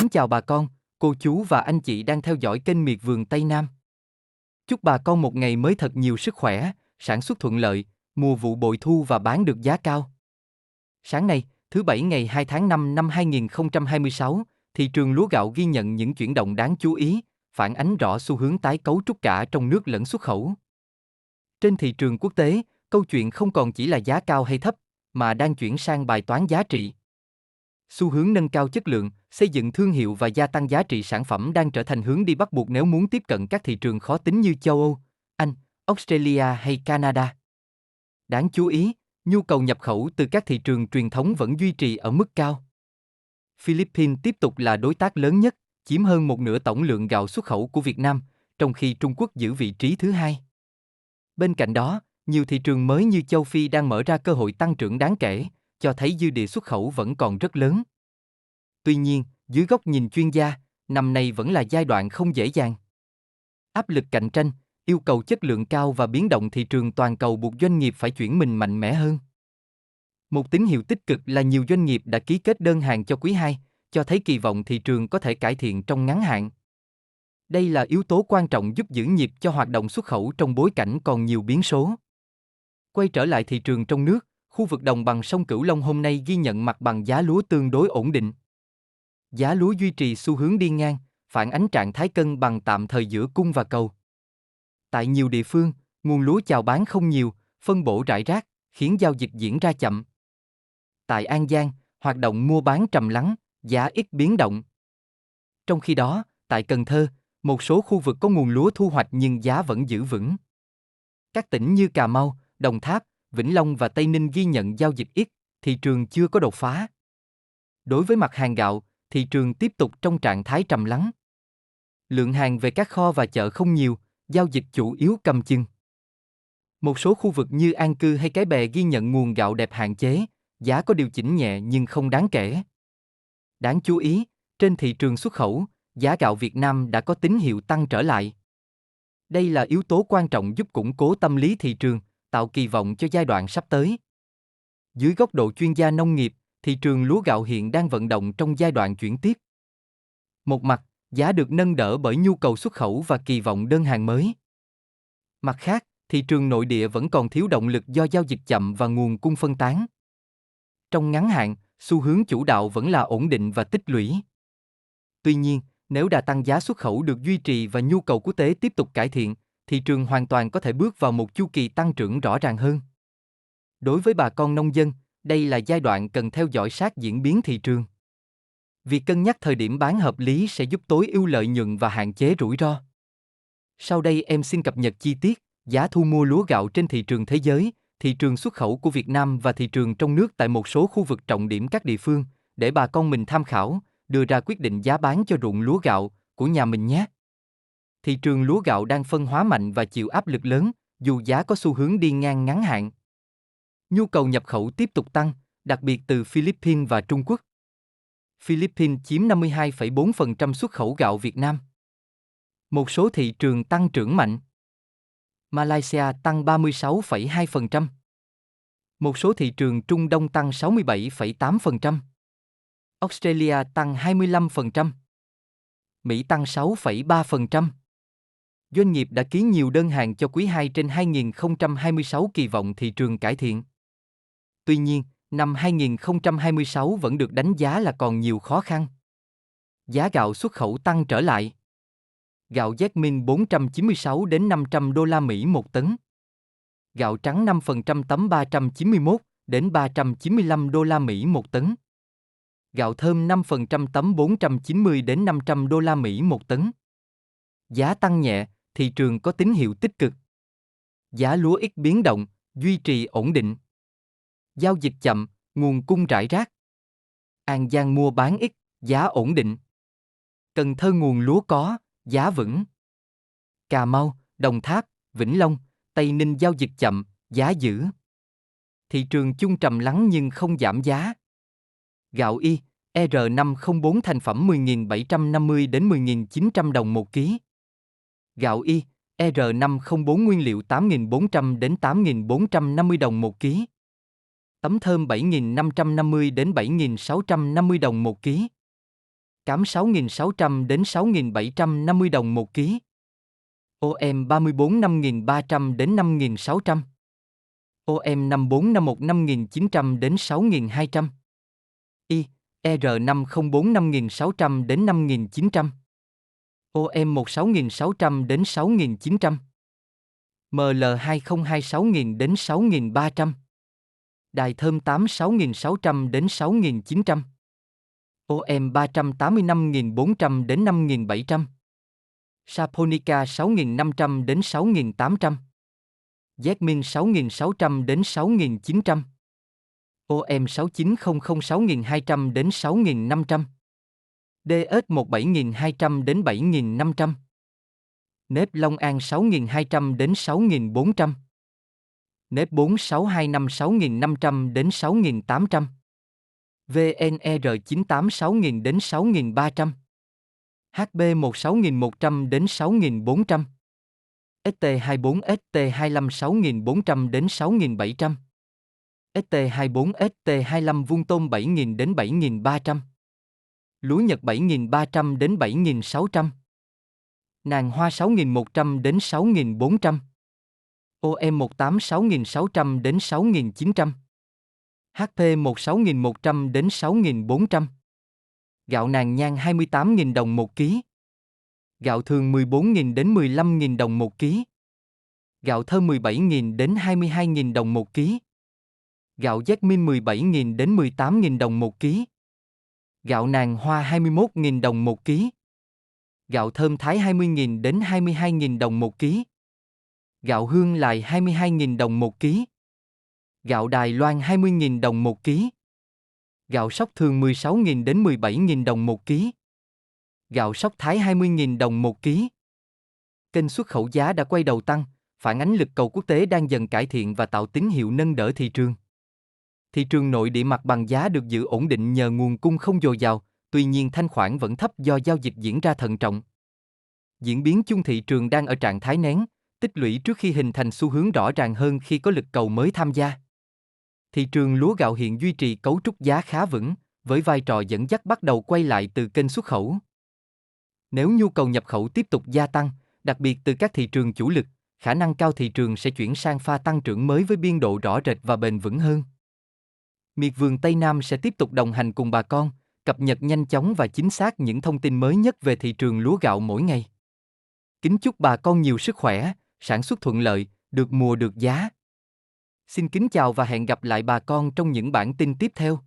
Mến chào bà con, cô chú và anh chị đang theo dõi kênh Miệt vườn Tây Nam. Chúc bà con một ngày mới thật nhiều sức khỏe, sản xuất thuận lợi, mùa vụ bội thu và bán được giá cao. Sáng nay, thứ Bảy ngày 2 tháng 5 năm 2026, thị trường lúa gạo ghi nhận những chuyển động đáng chú ý, phản ánh rõ xu hướng tái cấu trúc cả trong nước lẫn xuất khẩu. Trên thị trường quốc tế, câu chuyện không còn chỉ là giá cao hay thấp, mà đang chuyển sang bài toán giá trị. Xu hướng nâng cao chất lượng, xây dựng thương hiệu và gia tăng giá trị sản phẩm đang trở thành hướng đi bắt buộc nếu muốn tiếp cận các thị trường khó tính như châu Âu, Anh, Australia hay Canada. Đáng chú ý, nhu cầu nhập khẩu từ các thị trường truyền thống vẫn duy trì ở mức cao. Philippines tiếp tục là đối tác lớn nhất, chiếm hơn một nửa tổng lượng gạo xuất khẩu của Việt Nam, trong khi Trung Quốc giữ vị trí thứ hai. Bên cạnh đó, nhiều thị trường mới như châu Phi đang mở ra cơ hội tăng trưởng đáng kể, cho thấy dư địa xuất khẩu vẫn còn rất lớn. Tuy nhiên, dưới góc nhìn chuyên gia, năm nay vẫn là giai đoạn không dễ dàng. Áp lực cạnh tranh, yêu cầu chất lượng cao và biến động thị trường toàn cầu buộc doanh nghiệp phải chuyển mình mạnh mẽ hơn. Một tín hiệu tích cực là nhiều doanh nghiệp đã ký kết đơn hàng cho quý 2, cho thấy kỳ vọng thị trường có thể cải thiện trong ngắn hạn. Đây là yếu tố quan trọng giúp giữ nhịp cho hoạt động xuất khẩu trong bối cảnh còn nhiều biến số. Quay trở lại thị trường trong nước, khu vực đồng bằng sông Cửu Long hôm nay ghi nhận mặt bằng giá lúa tương đối ổn định. Giá lúa duy trì xu hướng đi ngang, phản ánh trạng thái cân bằng tạm thời giữa cung và cầu. Tại nhiều địa phương, nguồn lúa chào bán không nhiều, phân bổ rải rác, khiến giao dịch diễn ra chậm. Tại An Giang, hoạt động mua bán trầm lắng, giá ít biến động. Trong khi đó, tại Cần Thơ, một số khu vực có nguồn lúa thu hoạch nhưng giá vẫn giữ vững. Các tỉnh như Cà Mau, Đồng Tháp, Vĩnh Long và Tây Ninh ghi nhận giao dịch ít, thị trường chưa có đột phá. Đối với mặt hàng gạo, thị trường tiếp tục trong trạng thái trầm lắng. Lượng hàng về các kho và chợ không nhiều, giao dịch chủ yếu cầm chừng. Một số khu vực như An Cư hay Cái Bè ghi nhận nguồn gạo đẹp hạn chế, giá có điều chỉnh nhẹ nhưng không đáng kể. Đáng chú ý, trên thị trường xuất khẩu, giá gạo Việt Nam đã có tín hiệu tăng trở lại. Đây là yếu tố quan trọng giúp củng cố tâm lý thị trường, tạo kỳ vọng cho giai đoạn sắp tới. Dưới góc độ chuyên gia nông nghiệp, thị trường lúa gạo hiện đang vận động trong giai đoạn chuyển tiếp. Một mặt, giá được nâng đỡ bởi nhu cầu xuất khẩu và kỳ vọng đơn hàng mới. Mặt khác, thị trường nội địa vẫn còn thiếu động lực do giao dịch chậm và nguồn cung phân tán. Trong ngắn hạn, xu hướng chủ đạo vẫn là ổn định và tích lũy. Tuy nhiên, nếu đà tăng giá xuất khẩu được duy trì và nhu cầu quốc tế tiếp tục cải thiện, thị trường hoàn toàn có thể bước vào một chu kỳ tăng trưởng rõ ràng hơn. Đối với bà con nông dân, đây là giai đoạn cần theo dõi sát diễn biến thị trường. Việc cân nhắc thời điểm bán hợp lý sẽ giúp tối ưu lợi nhuận và hạn chế rủi ro. Sau đây em xin cập nhật chi tiết giá thu mua lúa gạo trên thị trường thế giới, thị trường xuất khẩu của Việt Nam và thị trường trong nước tại một số khu vực trọng điểm các địa phương, để bà con mình tham khảo, đưa ra quyết định giá bán cho ruộng lúa gạo của nhà mình nhé. Thị trường lúa gạo đang phân hóa mạnh và chịu áp lực lớn, dù giá có xu hướng đi ngang ngắn hạn. Nhu cầu nhập khẩu tiếp tục tăng, đặc biệt từ Philippines và Trung Quốc. Philippines chiếm 52,4% xuất khẩu gạo Việt Nam. Một số thị trường tăng trưởng mạnh. Malaysia tăng 36,2%. Một số thị trường Trung Đông tăng 67,8%. Australia tăng 25%. Mỹ tăng 6,3%. Doanh nghiệp đã ký nhiều đơn hàng cho quý 2 trên 2026 kỳ vọng thị trường cải thiện. Tuy nhiên, năm 2026 vẫn được đánh giá là còn nhiều khó khăn. Giá gạo xuất khẩu tăng trở lại. Gạo Jasmine 496 đến 500 đô la Mỹ một tấn. Gạo trắng 5% tấm 391 đến 395 đô la Mỹ một tấn. Gạo thơm 5% tấm 490 đến 500 đô la Mỹ một tấn. Giá tăng nhẹ, thị trường có tín hiệu tích cực. Giá lúa ít biến động, duy trì ổn định. Giao dịch chậm, nguồn cung rải rác. An Giang mua bán ít, giá ổn định. Cần Thơ nguồn lúa có, giá vững. Cà Mau, Đồng Tháp, Vĩnh Long, Tây Ninh giao dịch chậm, giá giữ. Thị trường chung trầm lắng nhưng không giảm giá. Gạo Y, R504 thành phẩm 10.750 đến 10.900 đồng một ký. Gạo Y, R504 nguyên liệu 8.400 đến 8.450 đồng một ký. Tấm thơm 7.550 đến 7.650 đồng một ký. cám 6.600 đến 6.750 đồng 1 ký. OM 34 5.300 đến 5.600. OM 5451 5.900 đến 6.200. I, ER504 5.600 đến 5.900. OM 16.600 đến 6.900. ML202 6.000 đến 6.300. Đài thơm 8 6.600 đến 6.900. OM 385.400 đến 5.700. Saponica 6.500 đến 6.800. Jasmine 6.600 đến 6.900. OM 6900 6.200 đến 6.500. DS1 7.200 đến 7.500. Nếp Long An 6.200 đến 6.400. Nếp 4625 6.500 đến 6.800. VNR98 6.000 đến 6.300. HB1 6.100 đến 6.400. ST24 ST25 6.400 đến 6.700. ST24 ST25 vuông tôm 7.000 đến 7.300. Lúa Nhật 7.300 đến 7.600. Nàng hoa 6.100 đến 6.400. OM18 6.600 đến 6.900. HP1 6.100 đến 6.400. Gạo nàng nhang 28.000 đồng 1 ký. Gạo thường 14.000 đến 15.000 đồng 1 ký. Gạo thơm 17.000 đến 22.000 đồng 1 ký. Gạo Jasmine 17.000 đến 18.000 đồng 1 ký. Gạo nàng hoa 21.000 đồng 1 ký. Gạo thơm Thái 20.000 đến 22.000 đồng 1 ký. Gạo hương Lài 22.000 đồng 1 ký. Gạo Đài Loan 20.000 đồng 1 ký. Gạo Sóc Thường 16.000 đến 17.000 đồng 1 ký. Gạo Sóc Thái 20.000 đồng 1 ký. Kênh xuất khẩu giá đã quay đầu tăng, phản ánh lực cầu quốc tế đang dần cải thiện và tạo tín hiệu nâng đỡ thị trường. Thị trường nội địa mặt bằng giá được giữ ổn định nhờ nguồn cung không dồi dào, tuy nhiên thanh khoản vẫn thấp do giao dịch diễn ra thận trọng. Diễn biến chung thị trường đang ở trạng thái nén, tích lũy trước khi hình thành xu hướng rõ ràng hơn khi có lực cầu mới tham gia. Thị trường lúa gạo hiện duy trì cấu trúc giá khá vững, với vai trò dẫn dắt bắt đầu quay lại từ kênh xuất khẩu. Nếu nhu cầu nhập khẩu tiếp tục gia tăng, đặc biệt từ các thị trường chủ lực, khả năng cao thị trường sẽ chuyển sang pha tăng trưởng mới với biên độ rõ rệt và bền vững hơn. Miệt vườn Tây Nam sẽ tiếp tục đồng hành cùng bà con, cập nhật nhanh chóng và chính xác những thông tin mới nhất về thị trường lúa gạo mỗi ngày. Kính chúc bà con nhiều sức khỏe, sản xuất thuận lợi, được mùa được giá. Xin kính chào và hẹn gặp lại bà con trong những bản tin tiếp theo.